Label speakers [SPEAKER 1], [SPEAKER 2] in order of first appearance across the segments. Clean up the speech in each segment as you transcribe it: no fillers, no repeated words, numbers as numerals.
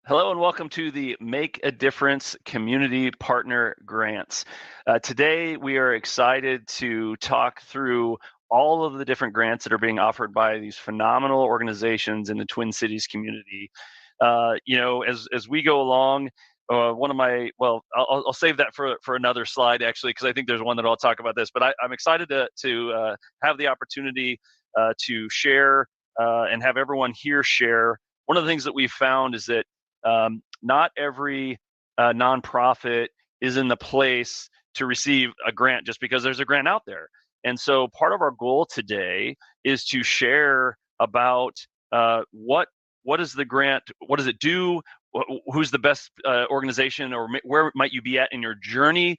[SPEAKER 1] Hello and welcome to the Make a Difference Community Partner Grants. Today we are excited to talk through all of the different grants that are being offered by these phenomenal organizations in the Twin Cities community. As we go along, I'll save that for another slide actually, because I think there's one that I'll talk about this. But I'm excited to have the opportunity to share and have everyone here share. One of the things that we've found is that not every nonprofit is in the place to receive a grant just because there's a grant out there. And so part of our goal today is to share about what is the grant, what does it do, who's the best organization, or where might you be at in your journey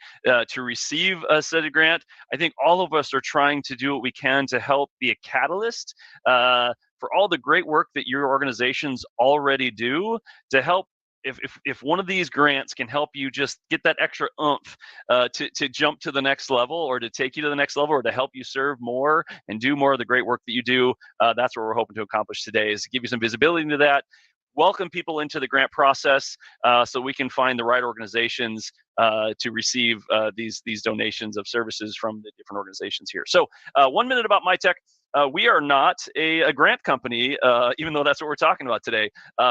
[SPEAKER 1] to receive a said grant. I think all of us are trying to do what we can to help be a catalyst for all the great work that your organizations already do, to help if one of these grants can help you just get that extra oomph to jump to the next level, or to take you to the next level, or to help you serve more and do more of the great work that you do, that's what we're hoping to accomplish today, is to give you some visibility into that, welcome people into the grant process so we can find the right organizations to receive these donations of services from the different organizations here. So 1 minute about MyTech. We are not a grant company, even though that's what we're talking about today.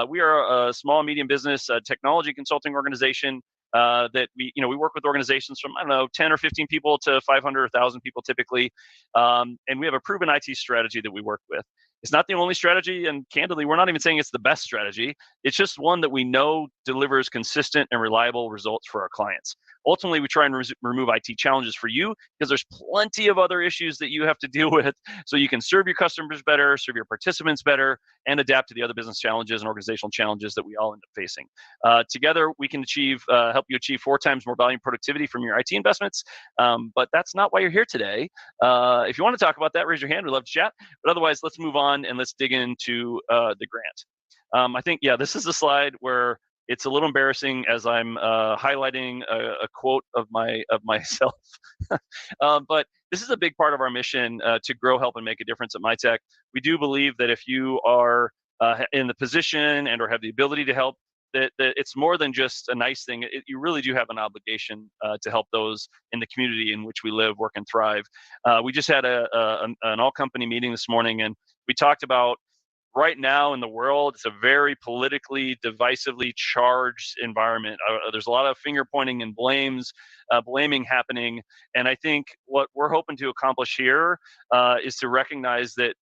[SPEAKER 1] We are a small, medium business technology consulting organization that we work with organizations from, 10 or 15 people to 500 or 1,000 people typically. And we have a proven IT strategy that we work with. It's not the only strategy, and candidly, we're not even saying it's the best strategy. It's just one that we know delivers consistent and reliable results for our clients. Ultimately, we try and remove IT challenges for you, because there's plenty of other issues that you have to deal with, so you can serve your customers better, serve your participants better, and adapt to the other business challenges and organizational challenges that we all end up facing. Together, we can help you achieve 4 times more value and productivity from your IT investments. But that's not why you're here today. If you want to talk about that, raise your hand. We'd love to chat. But otherwise, let's move on and let's dig into the grant. I think, this is the slide where it's a little embarrassing as I'm highlighting a quote of myself. But this is a big part of our mission to grow, help, and make a difference at MyTech. We do believe that if you are in the position and or have the ability to help, that it's more than just a nice thing. You really do have an obligation to help those in the community in which we live, work, and thrive. We just had an all-company meeting this morning, and we talked about right now in the world, it's a very politically, divisively charged environment. There's a lot of finger pointing and blaming happening. And I think what we're hoping to accomplish here is to recognize that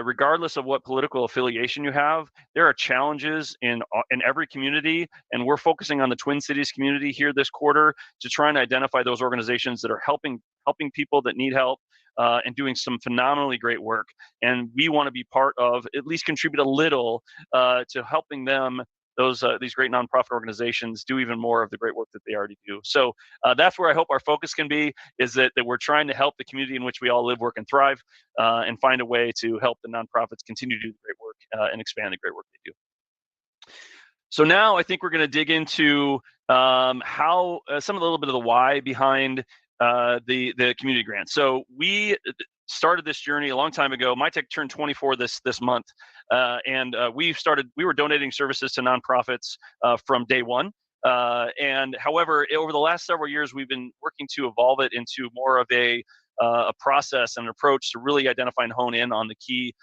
[SPEAKER 1] regardless of what political affiliation you have, there are challenges in every community, and we're focusing on the Twin Cities community here this quarter to try and identify those organizations that are helping people that need help and doing some phenomenally great work. And we want to be part of, at least contribute a little to helping them, these great nonprofit organizations, do even more of the great work that they already do. So that's where I hope our focus can be, is that we're trying to help the community in which we all live, work, and thrive, and find a way to help the nonprofits continue to do the great work and expand the great work they do. So now I think we're going to dig into how some of the little bit of the why behind the community grant. So we started this journey a long time ago. MyTech turned 24 this month, and we were donating services to nonprofits from day one. And however, over the last several years, we've been working to evolve it into more of a process and an approach to really identify and hone in on the key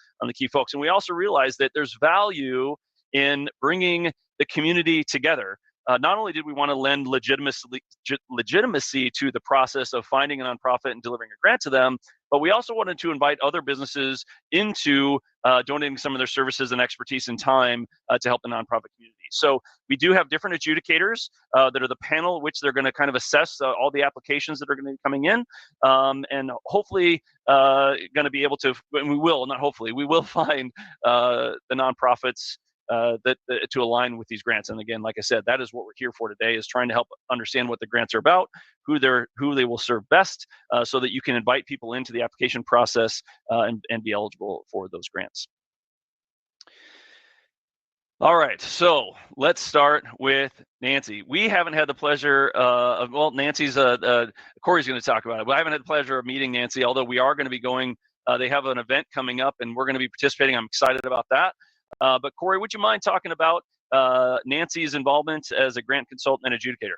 [SPEAKER 1] folks. And we also realized that there's value in bringing the community together. Not only did we want to lend legitimacy to the process of finding a nonprofit and delivering a grant to them, but we also wanted to invite other businesses into donating some of their services and expertise and time to help the nonprofit community. So we do have different adjudicators that are the panel which they're going to kind of assess all the applications that are going to be coming in, and hopefully going to be able to, and we will find the nonprofits to align with these grants. And again, like I said, that is what we're here for today, is trying to help understand what the grants are about, who they will serve best, so that you can invite people into the application process and be eligible for those grants. All right, so let's start with Nancy. We haven't had the pleasure of, Nancy's, Corey's going to talk about it, but I haven't had the pleasure of meeting Nancy, although we are going to be going, they have an event coming up and we're going to be participating. I'm excited about that. But Corey, would you mind talking about Nancy's involvement as a grant consultant and adjudicator.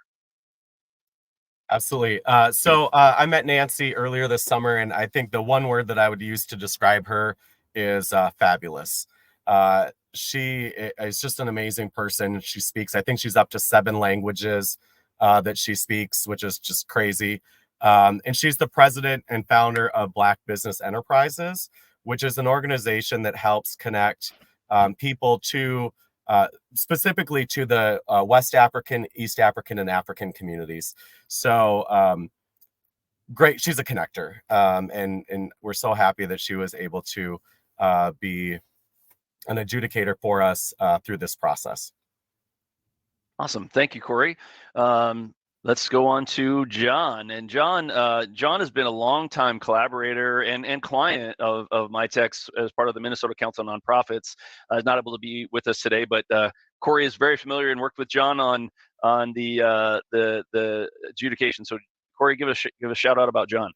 [SPEAKER 2] Absolutely. I met Nancy earlier this summer, and I think the one word that I would use to describe her is fabulous. She is just an amazing person. She speaks, I think she's up to 7 languages that she speaks, which is just crazy. And she's the president and founder of Black Business Enterprises, which is an organization that helps connect people to specifically to the West African, East African, and African communities. So great, she's a connector, and we're so happy that she was able to be an adjudicator for us through this process.
[SPEAKER 1] Awesome, thank you, Corey. Let's go on to John. And John has been a longtime collaborator and client of MyTex as part of the Minnesota Council of Nonprofits. Not able to be with us today, but Corey is very familiar and worked with John on the adjudication. So Corey, give a shout out about John.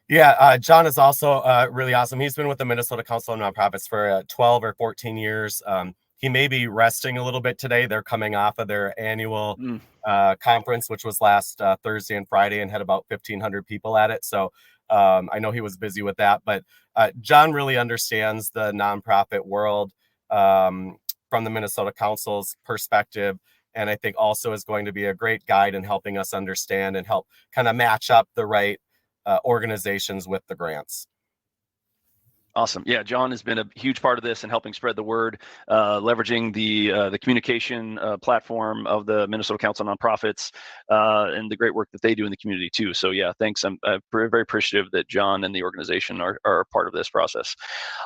[SPEAKER 2] Yeah, John is also really awesome. He's been with the Minnesota Council of Nonprofits for 12 or 14 years. He may be resting a little bit today. They're coming off of their annual conference, which was last Thursday and Friday, and had about 1,500 people at it. So I know he was busy with that. But John really understands the nonprofit world from the Minnesota Council's perspective. And I think also is going to be a great guide in helping us understand and help kind of match up the right organizations with the grants.
[SPEAKER 1] Awesome. Yeah, John has been a huge part of this and helping spread the word, leveraging the communication platform of the Minnesota Council of Nonprofits and the great work that they do in the community too. So yeah, thanks. I'm very, very appreciative that John and the organization are a part of this process.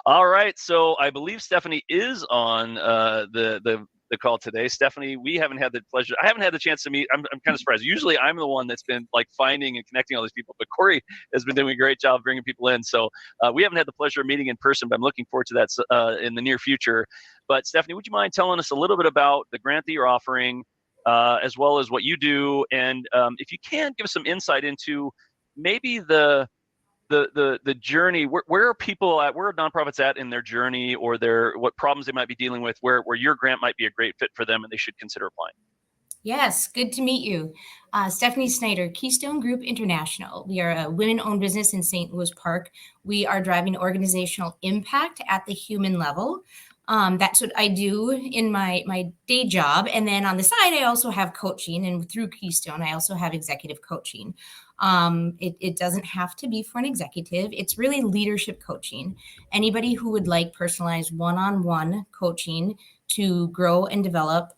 [SPEAKER 1] All right, so I believe Stephanie is on the call today. Stephanie, I haven't had the chance to meet. I'm kind of surprised. Usually I'm the one that's been like finding and connecting all these people, but Corey has been doing a great job bringing people in. So we haven't had the pleasure of meeting in person, but I'm looking forward to that in the near future. But Stephanie, would you mind telling us a little bit about the grant that you're offering, as well as what you do? And if you can, give us some insight into maybe the journey. Where are people at? Where are nonprofits at in their journey, or what problems they might be dealing with? Where your grant might be a great fit for them, and they should consider applying.
[SPEAKER 3] Yes, good to meet you. Stephanie Snyder, Keystone Group International. We are a women-owned business in St. Louis Park. We are driving organizational impact at the human level. That's what I do in my day job. And then on the side, I also have coaching. And through Keystone, I also have executive coaching. It doesn't have to be for an executive. It's really leadership coaching. Anybody who would like personalized one-on-one coaching to grow and develop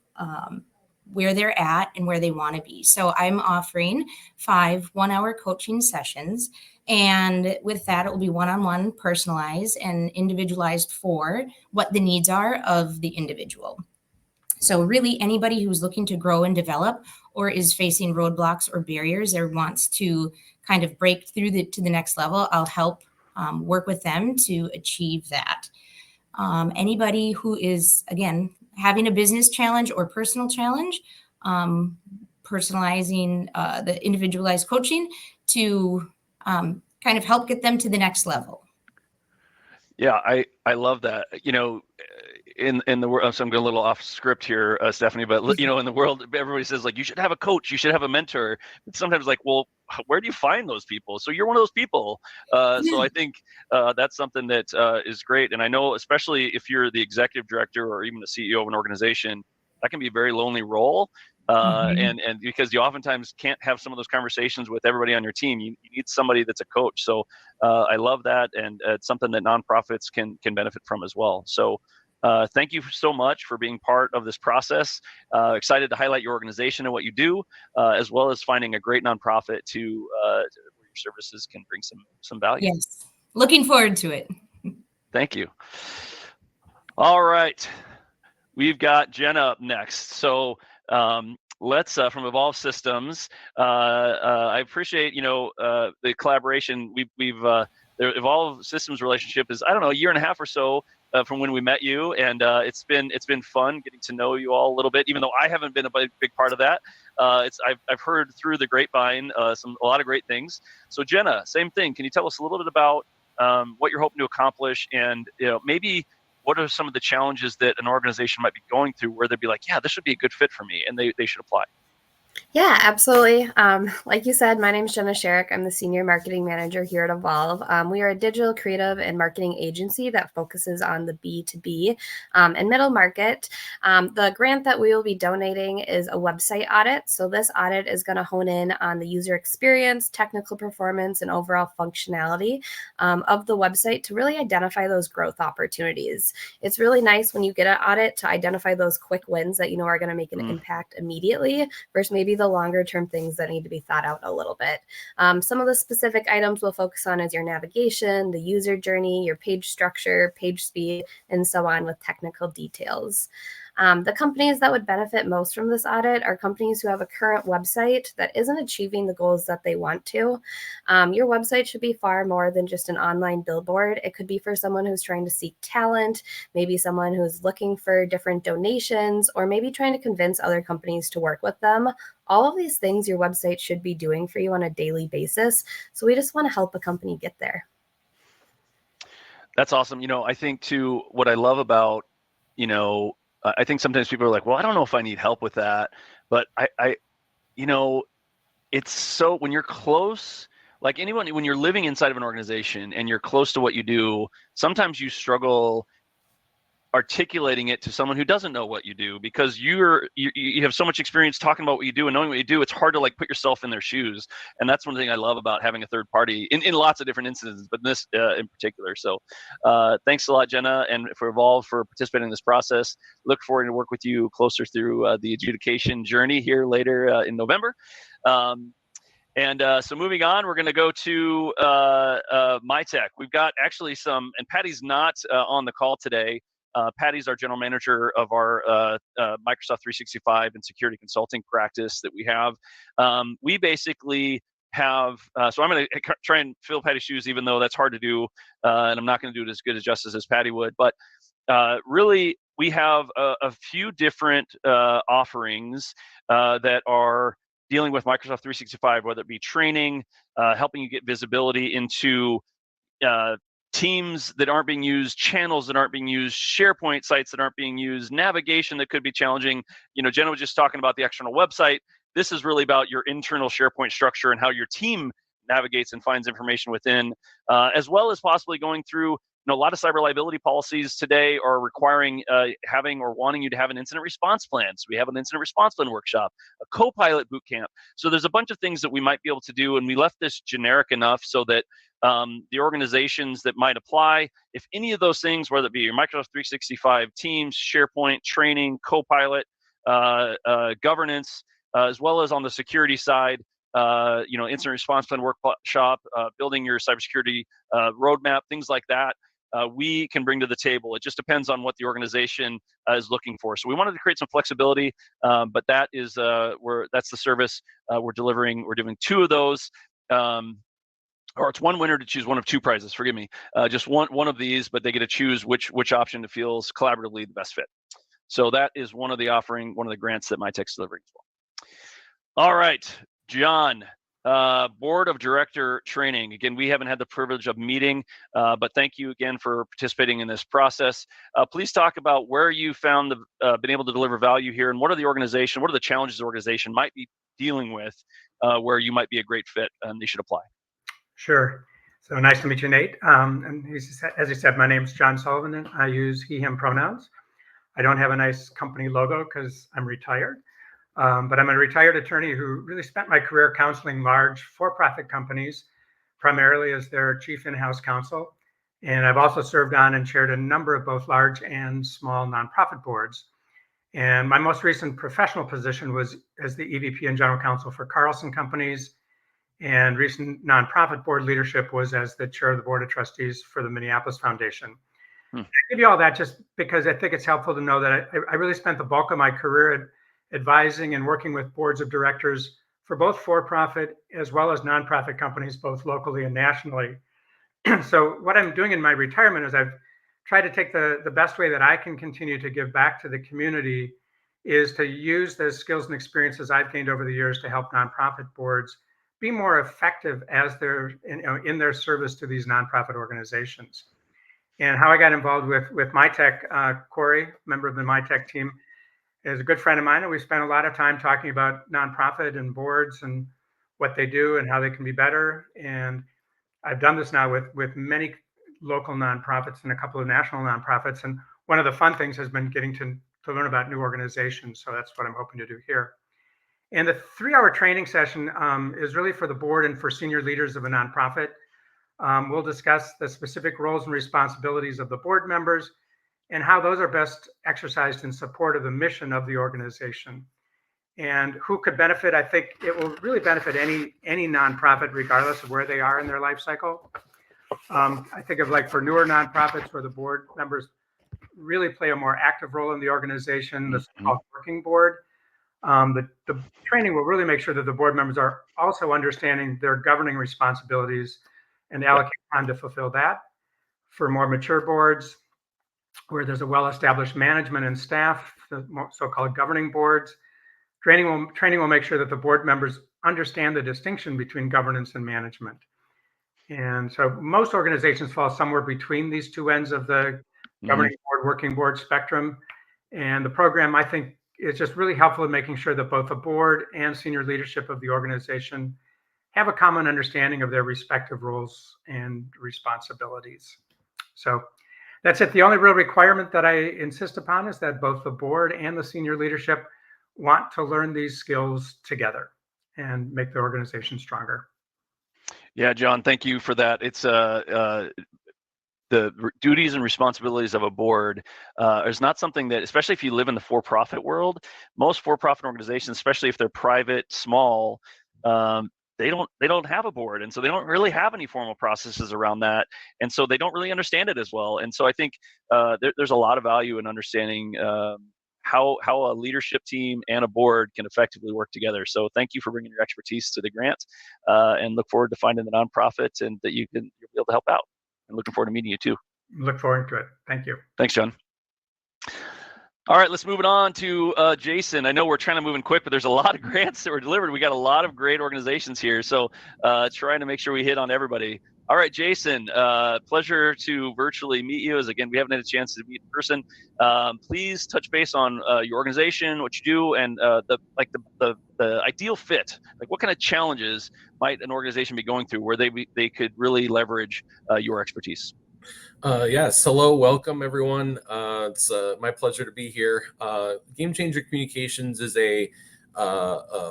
[SPEAKER 3] where they're at and where they want to be. So I'm offering 5 one-hour coaching sessions. And with that, it will be one-on-one, personalized and individualized for what the needs are of the individual. So really anybody who's looking to grow and develop or is facing roadblocks or barriers or wants to kind of break through to the next level, I'll help work with them to achieve that. Anybody who is, again, having a business challenge or personal challenge, personalizing the individualized coaching to kind of help get them to the next level.
[SPEAKER 1] Yeah, I love that. In the world, so I'm going a little off script here, Stephanie, but in the world, everybody says like, you should have a coach, you should have a mentor. It's sometimes like, well, where do you find those people? So you're one of those people. So I think that's something that is great. And I know, especially if you're the executive director or even the CEO of an organization, that can be a very lonely role. And because you oftentimes can't have some of those conversations with everybody on your team, you need somebody that's a coach. So I love that, and it's something that nonprofits can benefit from as well. So thank you so much for being part of this process. Excited to highlight your organization and what you do, as well as finding a great nonprofit to where your services can bring some value.
[SPEAKER 3] Yes, looking forward to it.
[SPEAKER 1] Thank you. All right. We've got Jenna up next. So let's from Evolve Systems. I appreciate the collaboration. The Evolve Systems relationship is, I don't know, a year and a half or so from when we met you, and it's been fun getting to know you all a little bit. Even though I haven't been a big part of that, I've heard through the grapevine a lot of great things. So Jenna, same thing. Can you tell us a little bit about what you're hoping to accomplish, and maybe what are some of the challenges that an organization might be going through where they'd be like, yeah, this would be a good fit for me, and they should apply?
[SPEAKER 4] Yeah, absolutely. Like you said, my name is Jenna Sherrick. I'm the Senior Marketing Manager here at Evolve. We are a digital creative and marketing agency that focuses on the B2B and middle market. The grant that we will be donating is a website audit. So this audit is going to hone in on the user experience, technical performance, and overall functionality of the website to really identify those growth opportunities. It's really nice when you get an audit to identify those quick wins that you know are going to make an impact immediately versus maybe the longer term things that need to be thought out a little bit. Some of the specific items we'll focus on is your navigation, the user journey, your page structure, page speed, and so on with technical details. The companies that would benefit most from this audit are companies who have a current website that isn't achieving the goals that they want to. Your website should be far more than just an online billboard. It could be for someone who's trying to seek talent, maybe someone who's looking for different donations, or maybe trying to convince other companies to work with them. All of these things your website should be doing for you on a daily basis. So we just want to help a company get there.
[SPEAKER 1] That's awesome. I think too, what I love about, I think sometimes people are like, well, I don't know if I need help with that, but it's so, when you're close, like anyone, when you're living inside of an organization and you're close to what you do, sometimes you struggle articulating it to someone who doesn't know what you do, because you have so much experience talking about what you do and knowing what you do. It's hard to like put yourself in their shoes, and that's one thing I love about having a third party in lots of different instances, but this in particular. So thanks a lot, Jenna, and for Evolve for participating in this process. Look forward to work with you closer through the adjudication journey here later in November. So moving on, we're going to go to MyTech. We've got actually and Patty's not on the call today. Patty's our general manager of our Microsoft 365 and security consulting practice that we have. We basically have, so I'm going to try and fill Patty's shoes, even though that's hard to do, and I'm not going to do it as good as justice as Patty would. But really, we have a few different offerings that are dealing with Microsoft 365, whether it be training, helping you get visibility into teams that aren't being used, channels that aren't being used, SharePoint sites that aren't being used, navigation that could be challenging. Jenna was just talking about the external website. This is really about your internal SharePoint structure and how your team navigates and finds information within, as well as possibly going through, a lot of cyber liability policies today are requiring having or wanting you to have an incident response plan. So we have an incident response plan workshop, a co-pilot boot camp. So there's a bunch of things that we might be able to do, and we left this generic enough so that the organizations that might apply, if any of those things, whether it be your Microsoft 365 Teams, SharePoint, training, co-pilot, governance, as well as on the security side, incident response plan workshop, building your cybersecurity roadmap, things like that, we can bring to the table. It just depends on what the organization is looking for. So we wanted to create some flexibility, but that is that's the service we're delivering. We're doing 2 of those. Or it's one winner to choose one of 2 prizes. Forgive me, just one of these, but they get to choose which option feels collaboratively the best fit. So that is one of the grants that MyTech's delivering as well. All right, John, Board of Director Training. Again, we haven't had the privilege of meeting, but thank you again for participating in this process. Please talk about where you found been able to deliver value here, and what are the challenges the organization might be dealing with where you might be a great fit and they should apply.
[SPEAKER 5] Sure. So nice to meet you, Nate. And as you said, my name's John Sullivan, and I use he, him pronouns. I don't have a nice company logo because I'm retired, but I'm a retired attorney who really spent my career counseling large for-profit companies, primarily as their chief in-house counsel. And I've also served on and chaired a number of both large and small nonprofit boards. And my most recent professional position was as the EVP and general counsel for Carlson Companies. And recent nonprofit board leadership was as the chair of the board of trustees for the Minneapolis Foundation. I give you all that just because I think it's helpful to know that I really spent the bulk of my career advising and working with boards of directors for both for-profit as well as nonprofit companies, both locally and nationally. So what I'm doing in my retirement is I've tried to take the best way that I can continue to give back to the community is to use the skills and experiences I've gained over the years to help nonprofit boards be more effective as they're in their service to these nonprofit organizations. And how I got involved with MyTech, Corey, member of the MyTech team, is a good friend of mine, and we spent a lot of time talking about nonprofit and boards and what they do and how they can be better. And I've done this now with many local nonprofits and a couple of national nonprofits. And one of the fun things has been getting to learn about new organizations. So that's what I'm hoping to do here. And the 3-hour training session is really for the board and for senior leaders of a nonprofit. We'll discuss the specific roles and responsibilities of the board members and how those are best exercised in support of the mission of the organization. And who could benefit? I think it will really benefit any nonprofit, regardless of where they are in their life cycle. I think of like for newer nonprofits where the board members really play a more active role in the organization, the so-called working board. The training will really make sure that the board members are also understanding their governing responsibilities and allocate time to fulfill that. For more mature boards, where there's a well-established management and staff, the so-called governing boards, training will make sure that the board members understand the distinction between governance and management. And so most organizations fall somewhere between these two ends of the governing board, working board spectrum. And the program, I think, is just really helpful in making sure that both the board and senior leadership of the organization have a common understanding of their respective roles and responsibilities. So that's it. The only real requirement that I insist upon is that both the board and the senior leadership want to learn these skills together and make the organization stronger.
[SPEAKER 1] Yeah, John, thank you for that. It's the duties and responsibilities of a board is not something that, especially if you live in the for-profit world, most for-profit organizations, especially if they're private, small, they don't have a board, and so they don't really have any formal processes around that, and so they don't really understand it as well. And so I think there's a lot of value in understanding how a leadership team and a board can effectively work together. So thank you for bringing your expertise to the grant, and look forward to finding the nonprofit and that you'll be able to help out. And looking forward to meeting you too.
[SPEAKER 5] Look forward to it. Thank you.
[SPEAKER 1] Thanks, John. All right, let's move it on to Jason. I know we're trying to move in quick, but there's a lot of grants that were delivered. We got a lot of great organizations here, so trying to make sure we hit on everybody. All right, Jason, pleasure to virtually meet you. As again, we haven't had a chance to meet in person. Please touch base on your organization, what you do, and the ideal fit. Like, what kind of challenges might an organization be going through where they could really leverage your expertise?
[SPEAKER 6] Yes. Hello, welcome everyone. It's my pleasure to be here. Game Changer Communications is a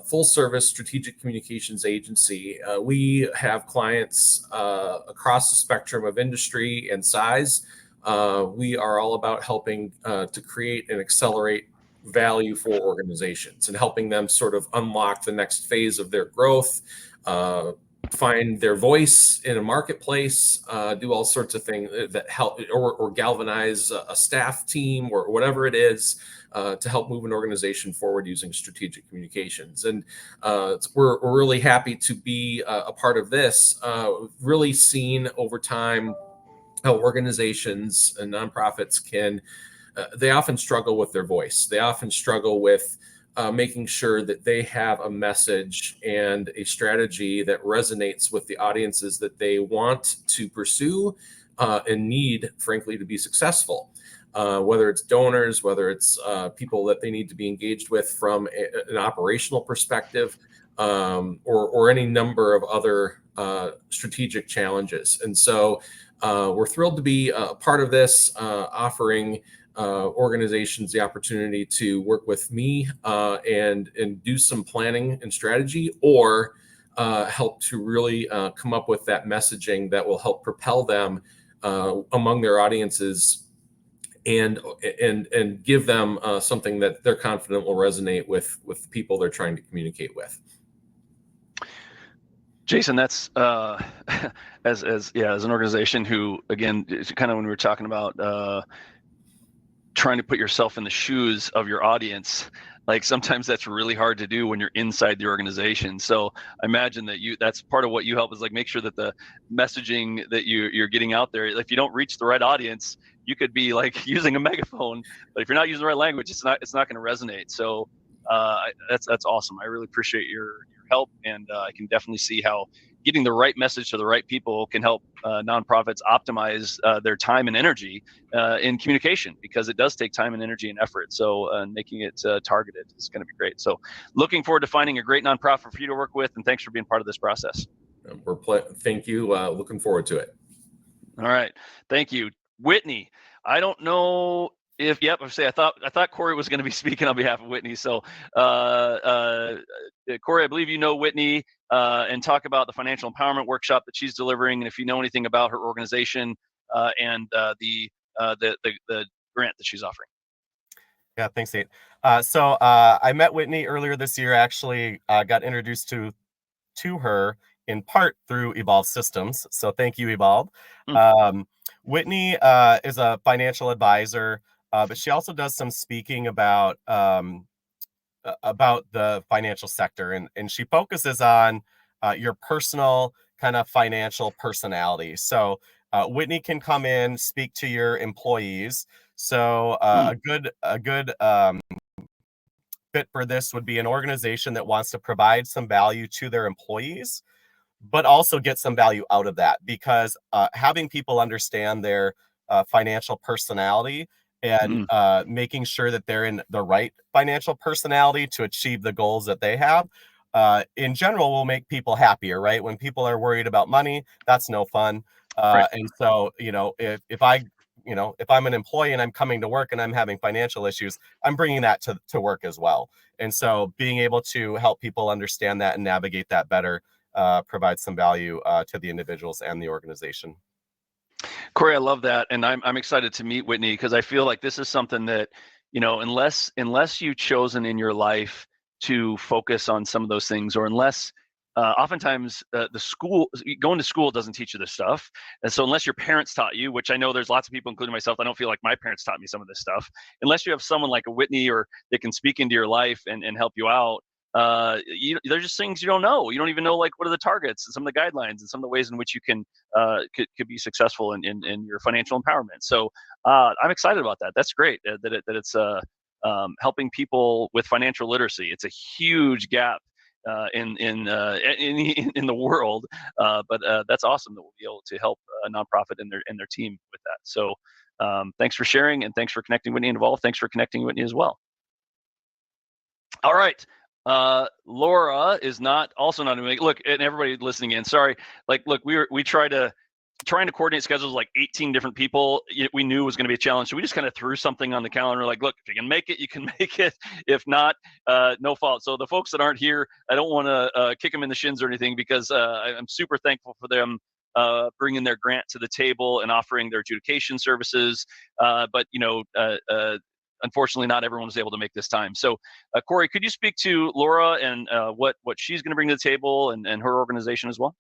[SPEAKER 6] full-service strategic communications agency. We have clients across the spectrum of industry and size. We are all about helping to create and accelerate value for organizations and helping them sort of unlock the next phase of their growth, find their voice in a marketplace, do all sorts of things that help or galvanize a staff team or whatever it is to help move an organization forward using strategic communications. And we're really happy to be a part of this. Really seen over time how organizations and nonprofits they often struggle with their voice. They often struggle with making sure that they have a message and a strategy that resonates with the audiences that they want to pursue and need, frankly, to be successful. Whether it's donors, whether it's people that they need to be engaged with from an operational perspective, or any number of other strategic challenges. And so we're thrilled to be a part of this, offering organizations the opportunity to work with me and do some planning and strategy, or help to really come up with that messaging that will help propel them among their audiences and give them something that they're confident will resonate with the people they're trying to communicate with.
[SPEAKER 1] Jason, that's as an organization who, again, kind of when we were talking about trying to put yourself in the shoes of your audience, like sometimes that's really hard to do when you're inside the organization. So I imagine that that's part of what you help is like make sure that the messaging that you're getting out there, if you don't reach the right audience, you could be like using a megaphone, but if you're not using the right language, it's not going to resonate. So that's awesome. I really appreciate your help, and I can definitely see how getting the right message to the right people can help nonprofits optimize their time and energy in communication, because it does take time and energy and effort. So making it targeted is going to be great. So looking forward to finding a great nonprofit for you to work with, and thanks for being part of this process.
[SPEAKER 6] Thank you. Looking forward to it.
[SPEAKER 1] All right, thank you, Whitney. I don't know if I thought Corey was going to be speaking on behalf of Whitney. So Corey, I believe you know Whitney, and talk about the financial empowerment workshop that she's delivering, and if you know anything about her organization and the grant that she's offering.
[SPEAKER 2] Yeah, thanks, Nate. So I met Whitney earlier this year. Actually, got introduced to her in part through Evolve Systems. So thank you, Evolve. Whitney is a financial advisor, but she also does some speaking about the financial sector, and she focuses on your personal kind of financial personality. So Whitney can come in, speak to your employees. So a good fit for this would be an organization that wants to provide some value to their employees, but also get some value out of that, because having people understand their financial personality and making sure that they're in the right financial personality to achieve the goals that they have, in general, will make people happier, right? When people are worried about money, that's no fun.
[SPEAKER 1] Right.
[SPEAKER 2] And so, if I'm an employee and I'm coming to work and I'm having financial issues, I'm bringing that to work as well. And so being able to help people understand that and navigate that better provides some value to the individuals and the organization.
[SPEAKER 1] Corey, I love that, and I'm excited to meet Whitney, because I feel like this is something that, unless you've chosen in your life to focus on some of those things, or unless oftentimes going to school doesn't teach you this stuff, and so unless your parents taught you, which I know there's lots of people, including myself, I don't feel like my parents taught me some of this stuff. Unless you have someone like a Whitney or that can speak into your life and help you out, there's just things you don't know. You don't even know, like, what are the targets and some of the guidelines and some of the ways in which you can could be successful in your financial empowerment. So I'm excited about that. That's great that it's helping people with financial literacy. It's a huge gap in the world, but that's awesome that we'll be able to help a nonprofit and their team with that. So thanks for sharing, and thanks for connecting Whitney and Evolve. Thanks for connecting Whitney as well. All right. Laura is also not doing. Look, and everybody listening in, sorry. Look, we trying to coordinate schedules, like 18 different people. We knew it was going to be a challenge, so we just kind of threw something on the calendar. Like, look, if you can make it, you can make it. If not, no fault. So the folks that aren't here, I don't want to kick them in the shins or anything, because I'm super thankful for them bringing their grant to the table and offering their adjudication services. But unfortunately, not everyone was able to make this time. So, Corey, could you speak to Laura and what she's going to bring to the table and her organization as well?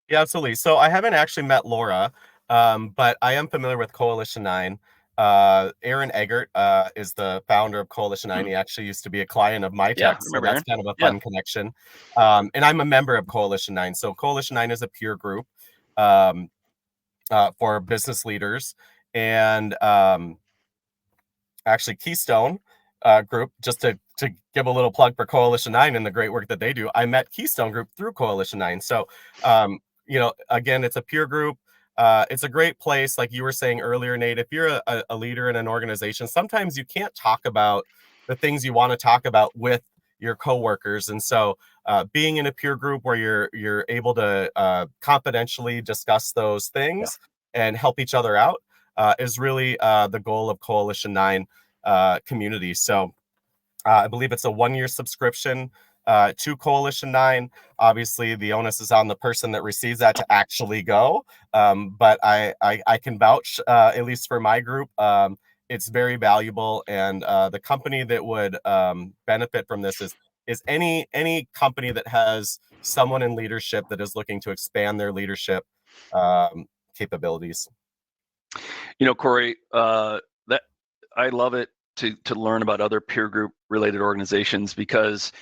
[SPEAKER 2] Yeah, absolutely. So I haven't actually met Laura, but I am familiar with Coalition 9. Aaron Eggert is the founder of Coalition 9. He actually used to be a client of my tech, so that's kind of a fun connection. And I'm a member of Coalition 9. So Coalition 9 is a peer group for business leaders. And actually, Keystone Group, just to give a little plug for Coalition 9 and the great work that they do, I met Keystone Group through Coalition 9. So again, it's a peer group. It's a great place. Like you were saying earlier, Nate, if you're a leader in an organization, sometimes you can't talk about the things you want to talk about with your coworkers. And so being in a peer group where you're able to confidentially discuss those things and help each other out is really the goal of Coalition 9 community. So I believe it's a 1-year subscription to Coalition 9. Obviously, the onus is on the person that receives that to actually go. But I can vouch, at least for my group, it's very valuable. And the company that would benefit from this is any company that has someone in leadership that is looking to expand their leadership capabilities.
[SPEAKER 1] Corey, that I love it to learn about other peer group related organizations, because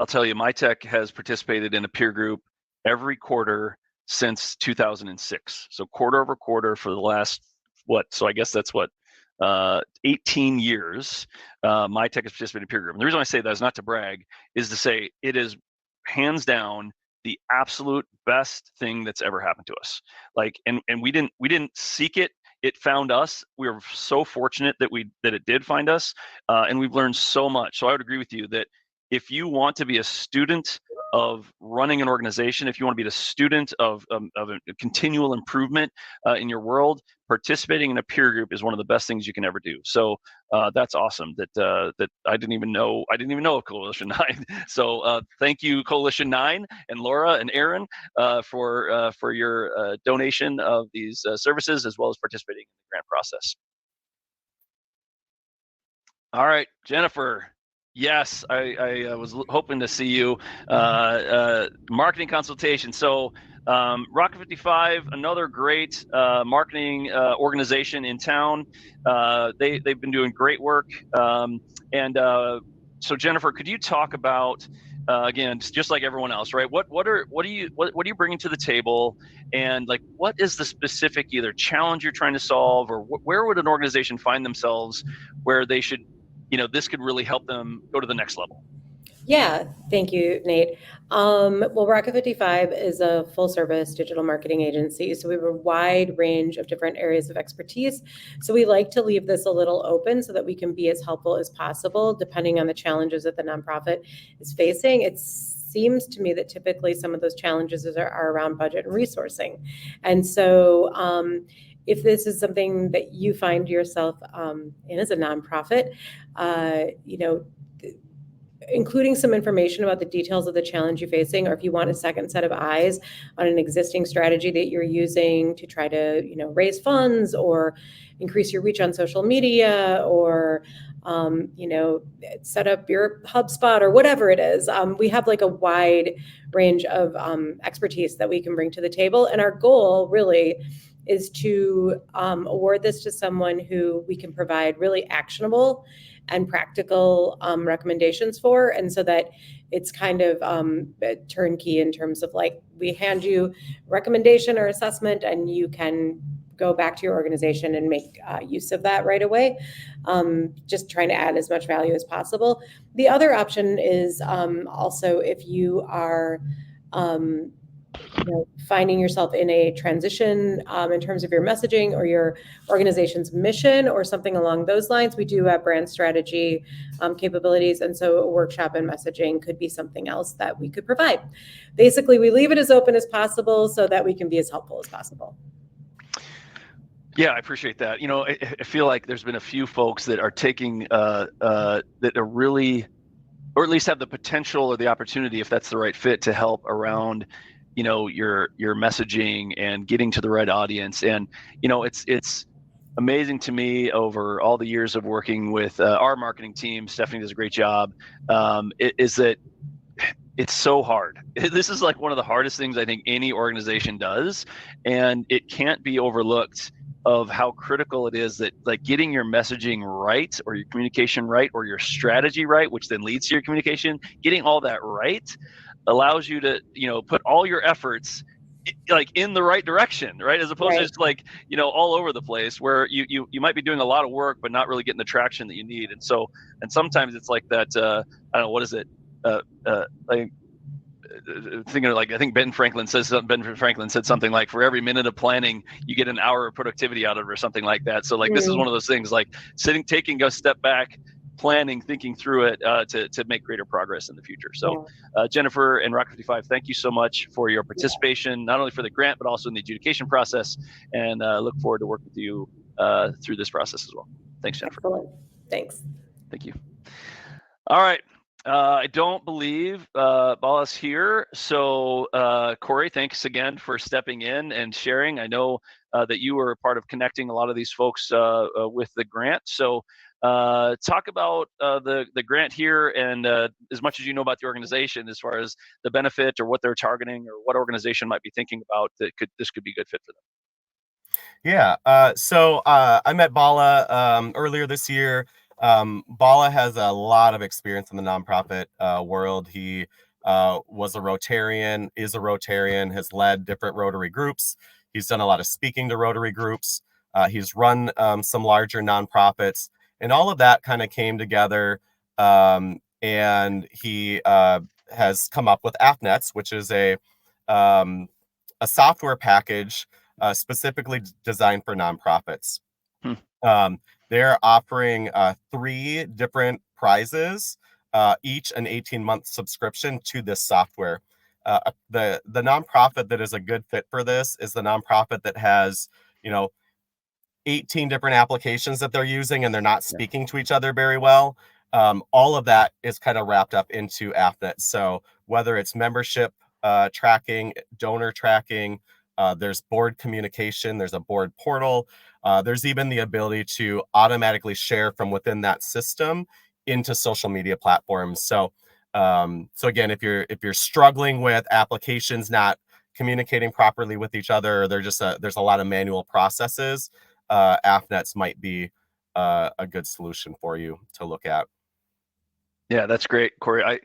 [SPEAKER 1] I'll tell you, my tech has participated in a peer group every quarter since 2006. So quarter over quarter for the last so I guess that's 18 years, my tech has participated in peer group. And the reason I say that is not to brag, is to say it is hands down the absolute best thing that's ever happened to us. Like, and we didn't seek it. It found us. We were so fortunate that it did find us, and we've learned so much. So I would agree with you that if you want to be a student of running an organization, if you want to be the student of a continual improvement in your world, participating in a peer group is one of the best things you can ever do. So that's awesome. That I didn't even know of Coalition 9. So thank you, Coalition 9, and Laura and Aaron for your donation of these services, as well as participating in the grant process. All right, Jennifer. Yes, I was hoping to see you. Marketing consultation. So Rocket 55, another great marketing organization in town. They've been doing great work. So Jennifer, could you talk about again, just like everyone else, right? What are you bringing to the table, and like what is the specific either challenge you're trying to solve, or where would an organization find themselves where they should, this could really help them go to the next level?
[SPEAKER 7] Yeah, thank you, Nate. Well, Rocket 55 is a full-service digital marketing agency, so we have a wide range of different areas of expertise. So we like to leave this a little open so that we can be as helpful as possible, depending on the challenges that the nonprofit is facing. It seems to me that typically some of those challenges are around budget and resourcing. And so if this is something that you find yourself in as a nonprofit, including some information about the details of the challenge you're facing, or if you want a second set of eyes on an existing strategy that you're using to try to, raise funds or increase your reach on social media, or, set up your HubSpot or whatever it is. We have like a wide range of expertise that we can bring to the table. And our goal really is to award this to someone who we can provide really actionable and practical recommendations for, and so that it's kind of turnkey in terms of like we hand you recommendation or assessment and you can go back to your organization and make use of that right away. Just trying to add as much value as possible. The other option is also if you are finding yourself in a transition in terms of your messaging or your organization's mission or something along those lines. We do have brand strategy capabilities, and so a workshop and messaging could be something else that we could provide. Basically, we leave it as open as possible so that we can be as helpful as possible.
[SPEAKER 1] Yeah, I appreciate that. I feel like there's been a few folks that are taking that are really, or at least have the potential or the opportunity, if that's the right fit, to help around your messaging and getting to the right audience. And it's amazing to me over all the years of working with our marketing team. Stephanie does a great job. Is that it's so hard. This is like one of the hardest things I think any organization does, and it can't be overlooked of how critical it is that like getting your messaging right, or your communication right, or your strategy right, which then leads to your communication, getting all that right allows you to put all your efforts like in the right direction, right, as opposed to just like all over the place, where you might be doing a lot of work but not really getting the traction that you need. And sometimes it's like that I don't know, what is it, like thinking like, I think Ben Franklin said something like, for every minute of planning you get an hour of productivity out of it, or something like that. So like this is one of those things, like taking a step back, planning, thinking through it to make greater progress in the future. So Jennifer and Rocket 55, thank you so much for your participation, not only for the grant, but also in the adjudication process, and look forward to working with you through this process as well. Thanks, Jennifer.
[SPEAKER 7] Excellent. Thanks.
[SPEAKER 1] Thank you. All right. I don't believe Bala's here. So Corey, thanks again for stepping in and sharing. I know that you were a part of connecting a lot of these folks with the grant. So talk about the grant here, and as much as you know about the organization, as far as the benefit or what they're targeting, or what organization might be thinking about that this could be a good fit for them.
[SPEAKER 2] Yeah. So I met Bala earlier this year. Bala has a lot of experience in the nonprofit world. He was a Rotarian, is a Rotarian, has led different Rotary groups. He's done a lot of speaking to Rotary groups. He's run some larger nonprofits, and all of that kind of came together. And he has come up with AppNets, which is a software package specifically designed for nonprofits. They're offering 3 different prizes, each an 18-month subscription to this software. The nonprofit that is a good fit for this is the nonprofit that has, 18 different applications that they're using, and they're not speaking to each other very well. All of that is kind of wrapped up into AppNet. So whether it's membership tracking, donor tracking, there's board communication, there's a board portal, there's even the ability to automatically share from within that system into social media platforms. So again, if you're struggling with applications not communicating properly with each other, or there's a lot of manual processes, AppNets might be a good solution for you to look at.
[SPEAKER 1] Yeah, that's great, Corey.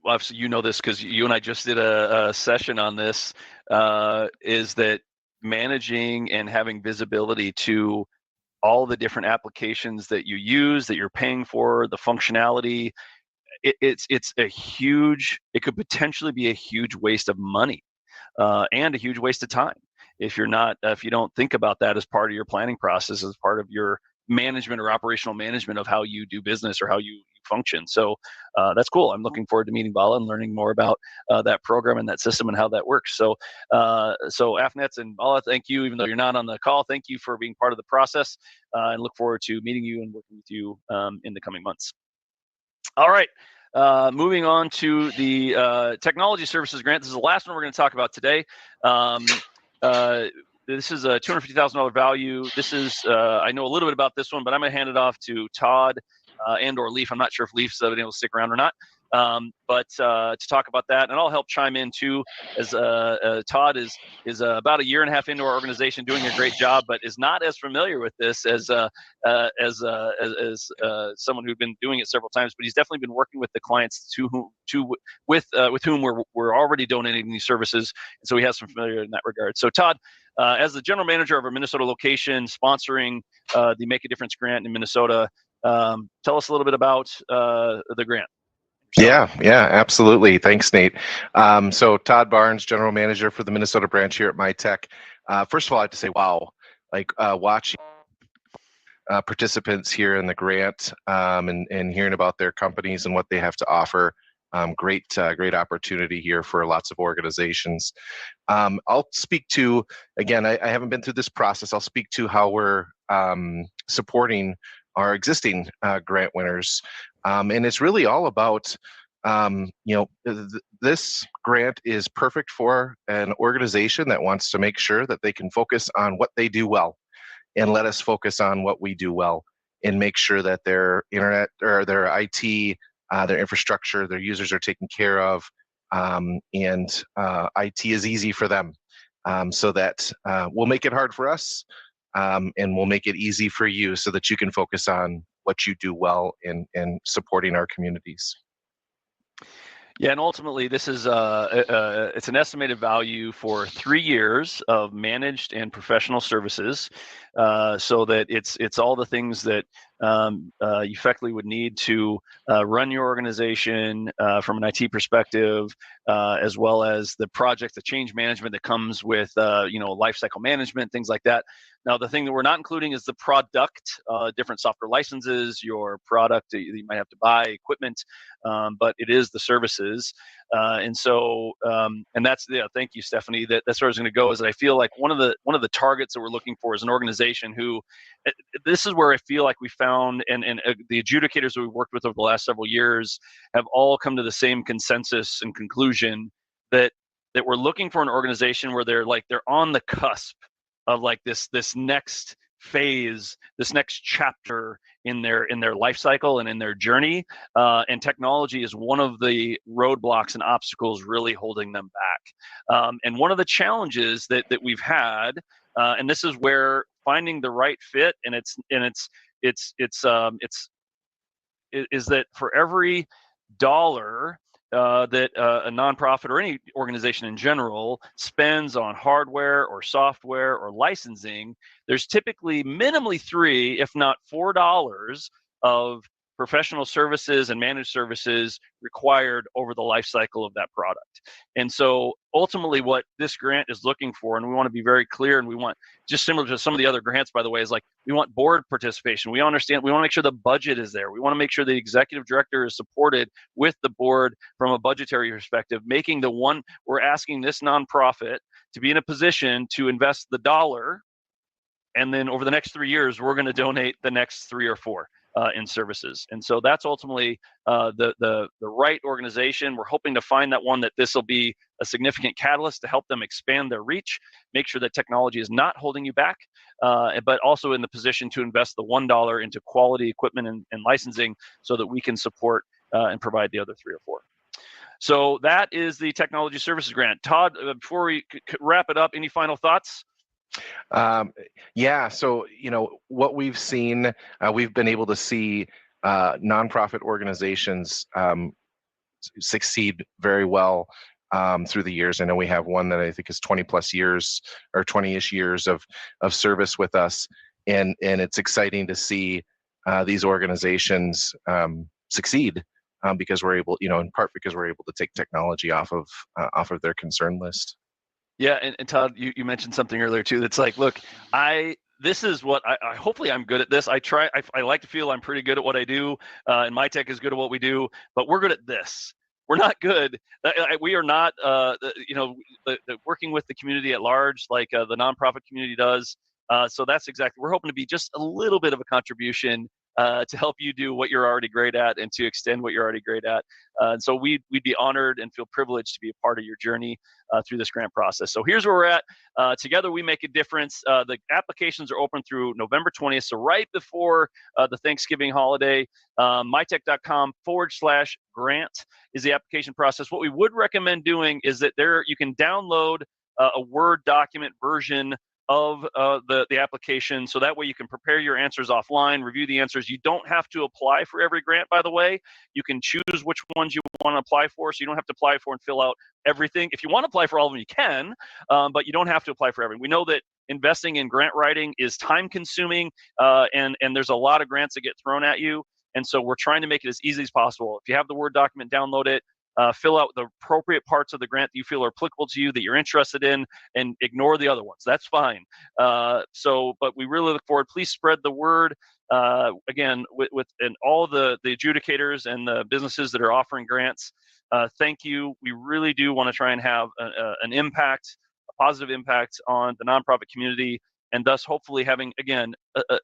[SPEAKER 1] Obviously this because you and I just did a session on this, is that managing and having visibility to all the different applications that you use, that you're paying for, the functionality, it could potentially be a huge waste of money, and a huge waste of time if you don't think about that as part of your planning process, as part of your management or operational management of how you do business or how you function. So that's cool. I'm looking forward to meeting Bala and learning more about that program and that system and how that works. So AppNets and Bala, thank you. Even though you're not on the call, thank you for being part of the process, and look forward to meeting you and working with you in the coming months. All right. Moving on to the technology services grant. This is the last one we're going to talk about today. This is a $250,000 value. This is, I know a little bit about this one, but I'm going to hand it off to Todd and or Leaf. I'm not sure if Leaf's been able to stick around or not. But to talk about that, and I'll help chime in too, as Todd is about a year and a half into our organization, doing a great job, but is not as familiar with this as someone who'd been doing it several times. But he's definitely been working with the clients with whom we're already donating these services, and so he has some familiarity in that regard. So Todd, as the general manager of our Minnesota location, sponsoring the Make a Difference grant in Minnesota, tell us a little bit about the grant.
[SPEAKER 8] Yeah, absolutely. Thanks, Nate. So Todd Barnes, general manager for the Minnesota branch here at MyTech. First of all, I have to say, wow, watching participants here in the grant, and hearing about their companies and what they have to offer. Great opportunity here for lots of organizations. I'll speak to, again, I haven't been through this process. I'll speak to how we're supporting our existing grant winners. And it's really all about, this grant is perfect for an organization that wants to make sure that they can focus on what they do well, and let us focus on what we do well, and make sure that their internet or their IT, their infrastructure, their users are taken care of, and IT is easy for them, so that we'll make it hard for us, and we'll make it easy for you, so that you can focus on what you do well in supporting our communities.
[SPEAKER 1] Yeah, and ultimately, this is it's an estimated value for 3 years of managed and professional services, so that it's all the things that you effectively would need to run your organization from an IT perspective, as well as the project, the change management that comes with lifecycle management, things like that. Now, the thing that we're not including is the product, different software licenses, your product that you might have to buy, equipment, but it is the services. And that's, thank you, Stephanie. That's where I was going to go, is that I feel like one of the targets that we're looking for is an organization who, this is where I feel like we found, and the adjudicators that we've worked with over the last several years have all come to the same consensus and conclusion that we're looking for an organization where they're on the cusp of this next phase, this next chapter in their life cycle and in their journey, and technology is one of the roadblocks and obstacles really holding them back. And one of the challenges that we've had, and this is where finding the right fit, and is that for every dollar that a nonprofit or any organization in general spends on hardware or software or licensing, there's typically minimally $3, if not $4 of professional services and managed services required over the life cycle of that product. And so ultimately what this grant is looking for, and we want to be very clear, and we want, just similar to some of the other grants, by the way, is like, we want board participation. We understand, we want to make sure the budget is there. We want to make sure the executive director is supported with the board from a budgetary perspective, making the one, we're asking this nonprofit to be in a position to invest the dollar, and then over the next 3 years, we're going to donate the next 3 or 4 in services. And so that's ultimately the right organization. We're hoping to find that one that this will be a significant catalyst to help them expand their reach, make sure that technology is not holding you back, but also in the position to invest the $1 into quality equipment and licensing so that we can support and provide the other 3 or 4. So that is the Technology Services Grant. Todd, before we wrap it up, any final thoughts?
[SPEAKER 8] Yeah, so what we've seen, we've been able to see nonprofit organizations succeed very well through the years. I know we have one that I think is 20 plus years or 20-ish years of service with us, and it's exciting to see these organizations succeed because we're able, in part because we're able to take technology off of their concern list.
[SPEAKER 1] Yeah, and Todd, you mentioned something earlier too. That's like, look, this is what I hopefully I'm good at this. I like to feel I'm pretty good at what I do, and my tech is good at what we do, but we're good at this. We're not good. We are not, working with the community at large like the nonprofit community does. So that's exactly, we're hoping to be just a little bit of a contribution to help you do what you're already great at and to extend what you're already great at. And so we'd be honored and feel privileged to be a part of your journey through this grant process. So here's where we're at. Together we make a difference. The applications are open through November 20th, so right before the Thanksgiving holiday. mytech.com/grant is the application process. What we would recommend doing is that you can download a Word document version of the application, so that way you can prepare your answers offline, review the answers. You don't have to apply for every grant, by the way. You can choose which ones you want to apply for, so you don't have to apply for and fill out everything. If you want to apply for all of them, you can, but you don't have to apply for everything. We know that investing in grant writing is time consuming, and there's a lot of grants that get thrown at you. And so we're trying to make it as easy as possible. If you have the Word document, download it. Fill out the appropriate parts of the grant that you feel are applicable to you, that you're interested in, and ignore the other ones. That's fine. But we really look forward. Please spread the word. Again, with and all the adjudicators and the businesses that are offering grants. Thank you. We really do want to try and have an impact, a positive impact on the nonprofit community, and thus hopefully having, again,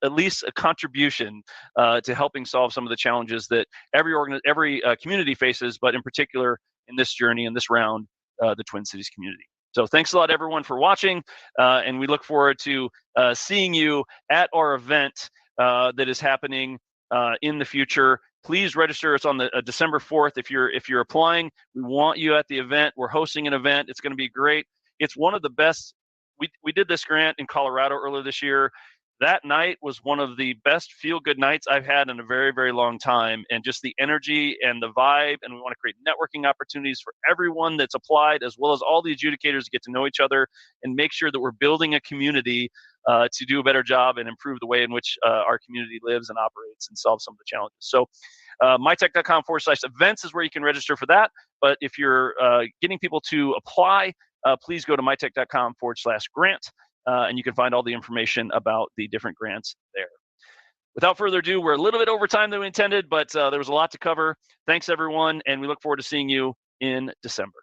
[SPEAKER 1] at least a contribution to helping solve some of the challenges that every community faces, but in particular in this journey, in this round, the Twin Cities community. So thanks a lot, everyone, for watching, and we look forward to seeing you at our event that is happening in the future. Please register. It's on the December 4th. If you're applying, we want you at the event. We're hosting an event. It's going to be great. It's one of the best. We did this grant in Colorado earlier this year. That night was one of the best feel-good nights I've had in a very, very long time. And just the energy and the vibe, and we want to create networking opportunities for everyone that's applied, as well as all the adjudicators to get to know each other and make sure that we're building a community to do a better job and improve the way in which our community lives and operates and solve some of the challenges. So mytech.com/events is where you can register for that. But if you're getting people to apply, please go to mytech.com/grant, and you can find all the information about the different grants there. Without further ado, we're a little bit over time than we intended, but there was a lot to cover. Thanks, everyone, and we look forward to seeing you in December.